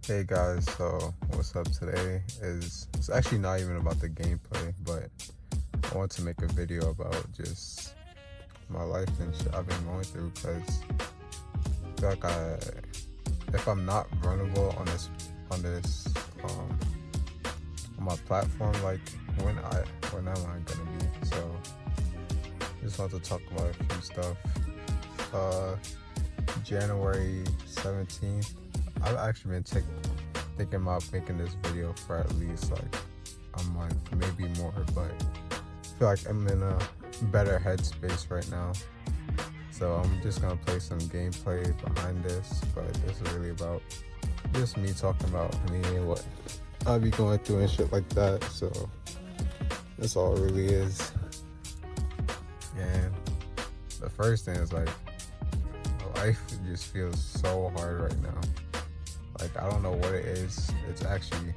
Hey guys, so what's up today is it's actually not even about the gameplay, but I want to make a video about just my life and shit I've been going through because I feel like if I'm not vulnerable on this on my platform, like when am I gonna be? So just want to talk about a few stuff. Uh, January 17th. I've actually been thinking about making this video for at least like a month, maybe more, but I feel like I'm in a better headspace right now. So I'm just gonna play some gameplay behind this, but this is really about just me talking about me and what I be going through and shit like that. So that's all it really is. And the first thing is like life just feels so hard right now. Like I don't know what it is. It's actually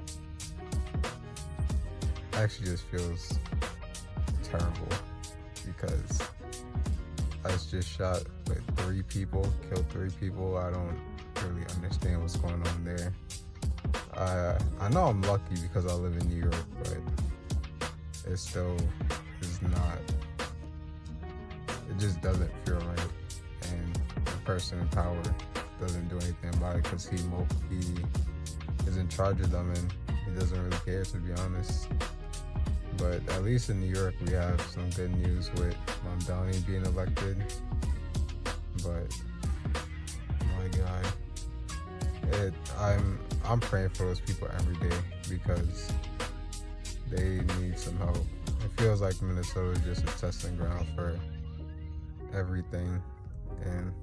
just feels terrible because I was just shot with 3 people, killed 3 people. I don't really understand what's going on there. I know I'm lucky because I live in New York, but it still is not. It just doesn't feel right, and the person in power doesn't do anything about it because he is in charge of them and he doesn't really care, to be honest. But at least in New York we have some good news with Mamdani being elected. But my God, I'm praying for those people every day because they need some help. It feels like Minnesota is just a testing ground for everything, and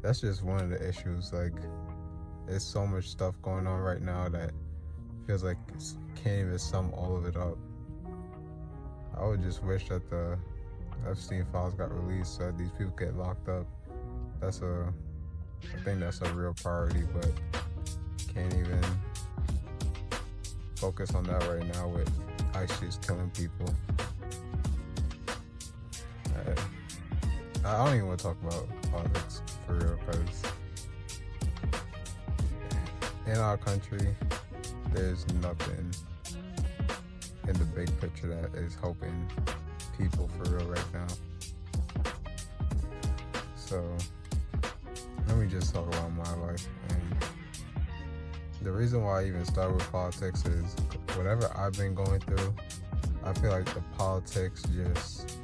that's just one of the issues. Like, there's so much stuff going on right now that feels like can't even sum all of it up. I would just wish that the Epstein files got released so that these people get locked up. I think that's a real priority, but can't even focus on that right now with ICE just killing people. I don't even want to talk about politics for real, because in our country, there's nothing in the big picture that is helping people for real right now. So let me just talk about my life. And the reason why I even started with politics is whatever I've been going through, I feel like the politics just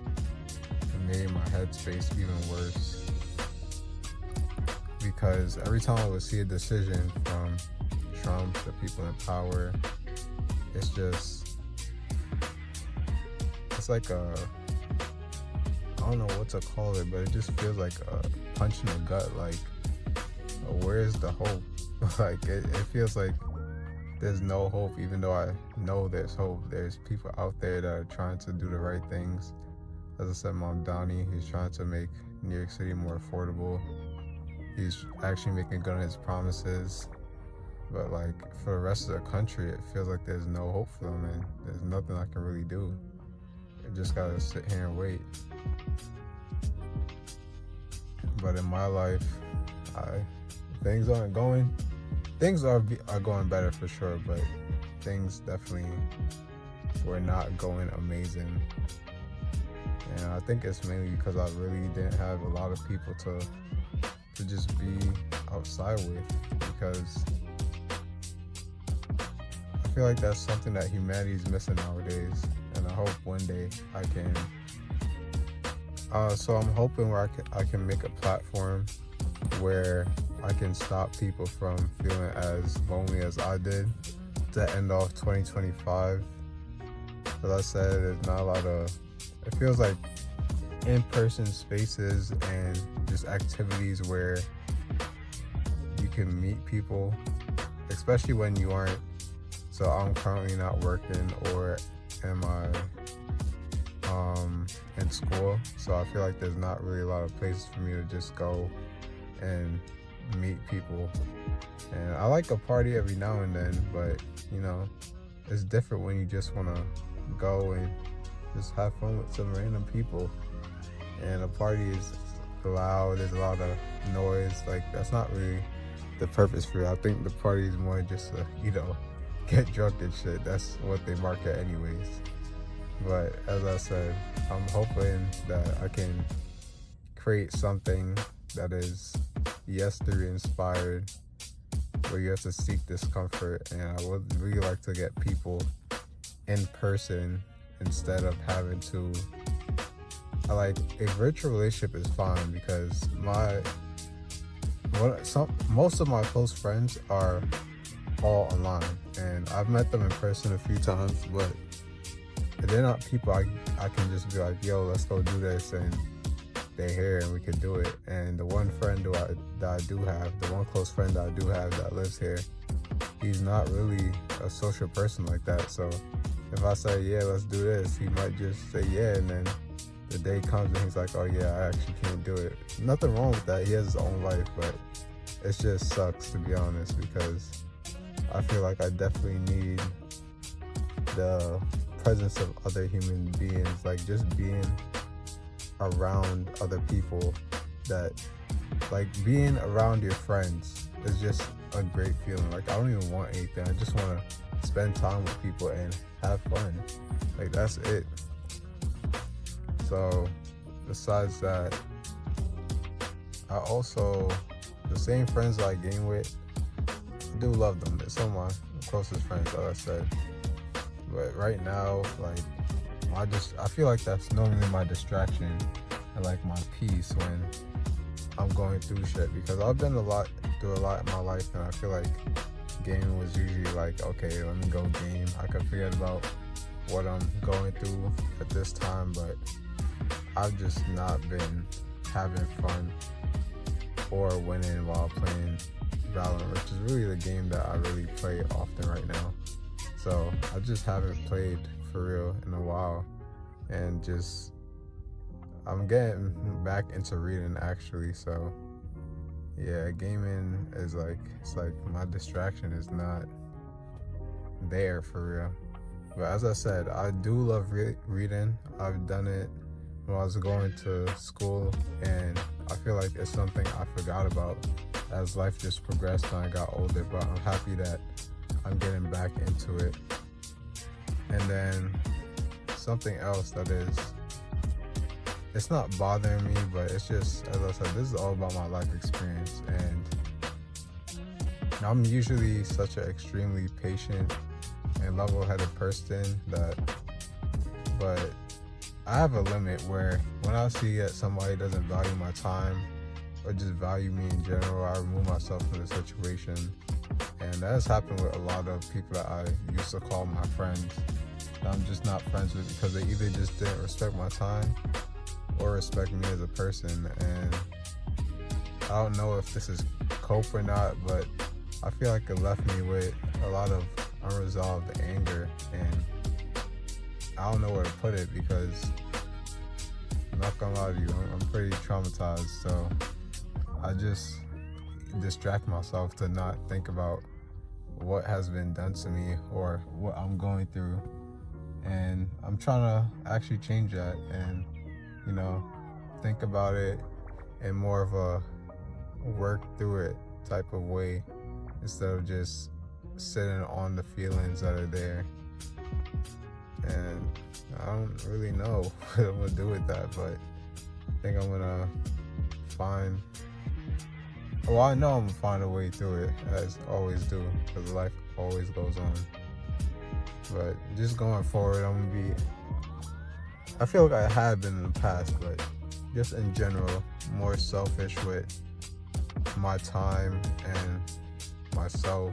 made my headspace even worse, because every time I would see a decision from Trump, the people in power, it's like I don't know what to call it, but it just feels like a punch in the gut. Like, where's the hope? Like, it feels like there's no hope, even though I know there's hope. There's people out there that are trying to do the right things. As I said, Mamdani, he's trying to make New York City more affordable. He's actually making good on his promises. But like, for the rest of the country, it feels like there's no hope for them, and there's nothing I can really do. I just gotta sit here and wait. But in my life, things are going better for sure, but things definitely were not going amazing. And I think it's mainly because I really didn't have a lot of people to just be outside with, because I feel like that's something that humanity is missing nowadays, and I hope one day I can. So I'm hoping where I can make a platform where I can stop people from feeling as lonely as I did to end off 2025. As I said, there's not a lot of. It feels like in-person spaces and just activities where you can meet people, especially when you aren't. So I'm currently not working, or am I in school? So I feel like there's not really a lot of places for me to just go and meet people. And I like a party every now and then, but you know, it's different when you just want to go and just have fun with some random people. And a party is loud, there's a lot of noise. Like, that's not really the purpose for it. I think the party is more just to, get drunk and shit. That's what they market anyways. But as I said, I'm hoping that I can create something that is yesterday inspired, where you have to seek discomfort. And I would really like to get people in person instead of having to, a virtual relationship is fine because most of my close friends are all online, and I've met them in person a few times, but they're not people I can just be like, yo, let's go do this, and they're here and we can do it. And the one friend that I do have, the one close friend that I do have that lives here, he's not really a social person like that. So if I say, yeah, let's do this, he might just say yeah, and then the day comes and he's like, oh yeah, I actually can't do it. Nothing wrong with that, he has his own life, but it just sucks, to be honest, because I feel like I definitely need the presence of other human beings, like just being around other people, that being around your friends is just a great feeling. I don't even want anything, I just want to spend time with people and have fun. That's it. So besides that, I also, the same friends that I game with, I do love them. They're some of my closest friends, as I said. But right now, I feel like that's normally my distraction and my peace when I'm going through shit, because I've been through a lot in my life, and I feel like gaming was usually okay, let me go game. I could forget about what I'm going through at this time, but I've just not been having fun or winning while playing Valorant, which is really the game that I really play often right now. So I just haven't played for real in a while, and I'm getting back into reading actually. So yeah, gaming is it's my distraction is not there for real. But as I said, I do love reading. I've done it when I was going to school, and I feel like it's something I forgot about as life just progressed and I got older, but I'm happy that I'm getting back into it. And then something else that it's not bothering me, but it's just, as I said, this is all about my life experience, and I'm usually such an extremely patient and level-headed person but I have a limit where when I see that somebody doesn't value my time or just value me in general, I remove myself from the situation. And that has happened with a lot of people that I used to call my friends that I'm just not friends with, because they either just didn't respect my time or respect me as a person. And I don't know if this is cope or not, but I feel like it left me with a lot of unresolved anger, and I don't know where to put it, because I'm not gonna lie to you, I'm pretty traumatized. So I just distract myself to not think about what has been done to me or what I'm going through, and I'm trying to actually change that and think about it in more of a work through it type of way, instead of just sitting on the feelings that are there. And I don't really know what I'm gonna do with that, but I think I'm gonna I know I'm gonna find a way through it, as I always do, because life always goes on. But just going forward, I feel like I have been in the past, but just in general, more selfish with my time and myself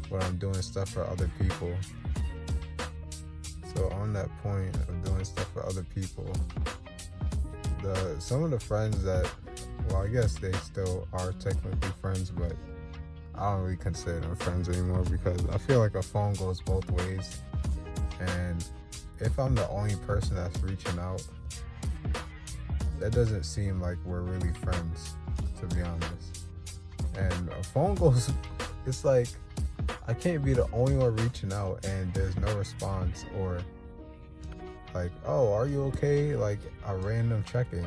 when I'm doing stuff for other people. So on that point of doing stuff for other people, some of the friends that, well, I guess they still are technically friends, but I don't really consider them friends anymore, because I feel like a phone goes both ways, and if I'm the only person that's reaching out, that doesn't seem like we're really friends, to be honest. And a phone goes, it's like I can't be the only one reaching out and there's no response, or oh, are you okay? A random check-in.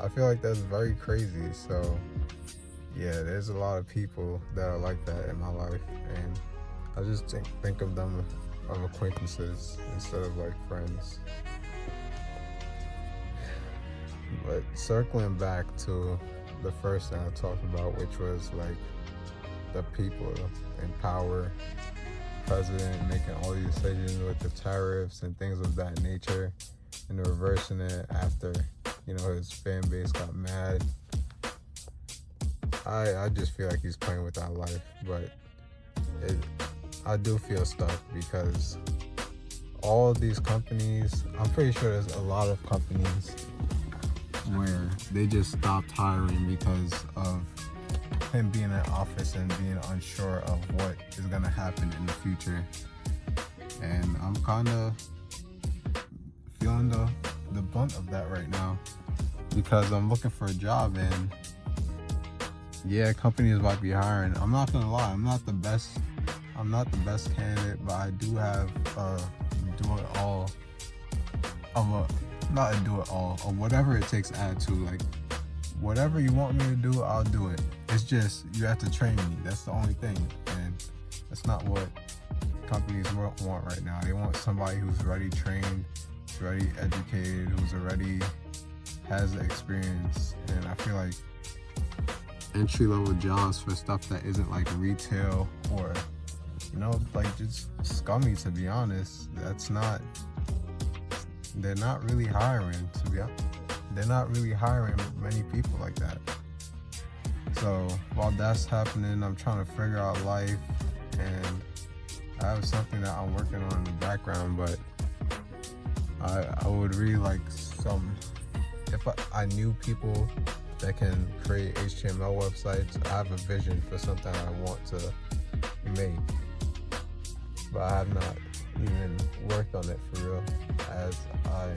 I feel like that's very crazy. So yeah, there's a lot of people that are like that in my life, and I just think of them of acquaintances instead of like friends. But circling back to the first thing I talked about, which was like the people in power, president making all these decisions with the tariffs and things of that nature, and reversing it after, you know, his fan base got mad. I just feel like he's playing with our life, but I do feel stuck because all of these companies, I'm pretty sure there's a lot of companies where they just stopped hiring because of him being in office and being unsure of what is going to happen in the future. And I'm kind of feeling the brunt of that right now because I'm looking for a job, and yeah, companies might be hiring. I'm not gonna lie, I'm not the best candidate, but I do have or whatever it takes attitude. Like, whatever you want me to do, I'll do it. It's just, you have to train me. That's the only thing. And that's not what companies want right now. They want somebody who's already trained, who's already educated, who's already has the experience. And I feel like entry-level jobs for stuff that isn't like retail or, you know, like just scummy, to be honest, they're not really hiring, to be honest. They're not really hiring many people like that. So while that's happening, I'm trying to figure out life, and I have something that I'm working on in the background, but I would really like if I knew people that can create HTML websites. I have a vision for something I want to make, but I have not even worked on it for real, as I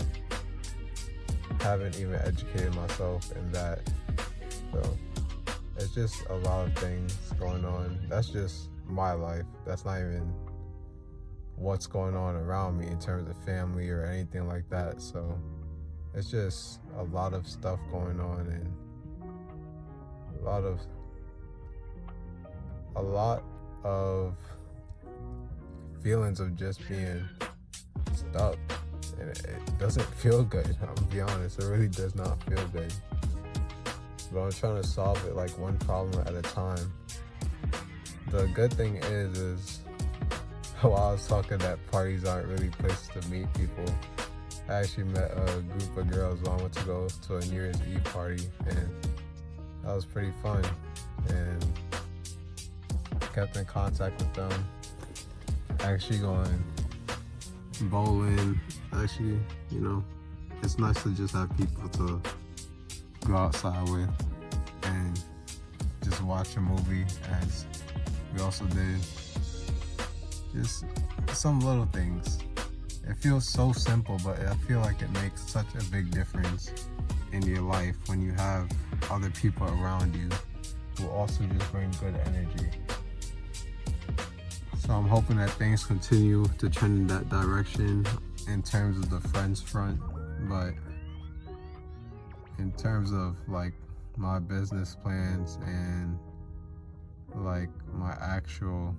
haven't even educated myself in that. So it's just a lot of things going on. That's just my life. That's not even what's going on around me in terms of family or anything like that. So it's just a lot of stuff going on, and a lot of feelings of just being stuck, and it doesn't feel good. I'm gonna be honest, it really does not feel good, but I'm trying to solve it like one problem at a time. The good thing is while I was talking that parties aren't really places to meet people, I actually met a group of girls while I went to go to a New Year's Eve party, and that was pretty fun, and kept in contact with them. Actually going bowling. Actually, you know, it's nice to just have people to go outside with and just watch a movie, as we also did. Just some little things. It feels so simple, but I feel like it makes such a big difference in your life when you have other people around you who also just bring good energy. So I'm hoping that things continue to trend in that direction in terms of the friends front, but in terms of like my business plans and like my actual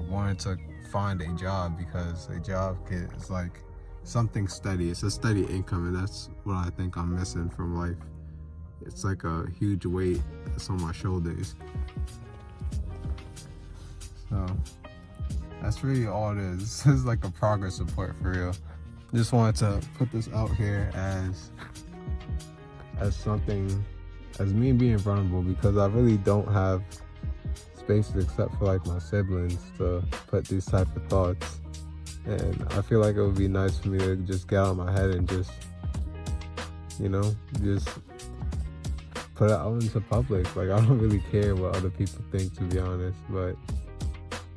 wanting to find a job, because a job is like something steady. It's a steady income, and that's what I think I'm missing from life. It's like a huge weight that's on my shoulders. So that's really all it is. This is like a progress report for real. Just wanted to put this out here as something, as me being vulnerable, because I really don't have spaces except for like my siblings to put these type of thoughts, and I feel like it would be nice for me to just get out of my head and just, you know, just put it out into public. Like, I don't really care what other people think, to be honest, but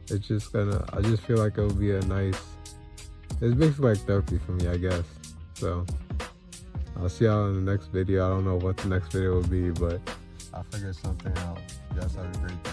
it's just I just feel like it would be it's basically like therapy for me, I guess. So I'll see y'all in the next video. I don't know what the next video will be, but I'll figure something out. You guys have a great day.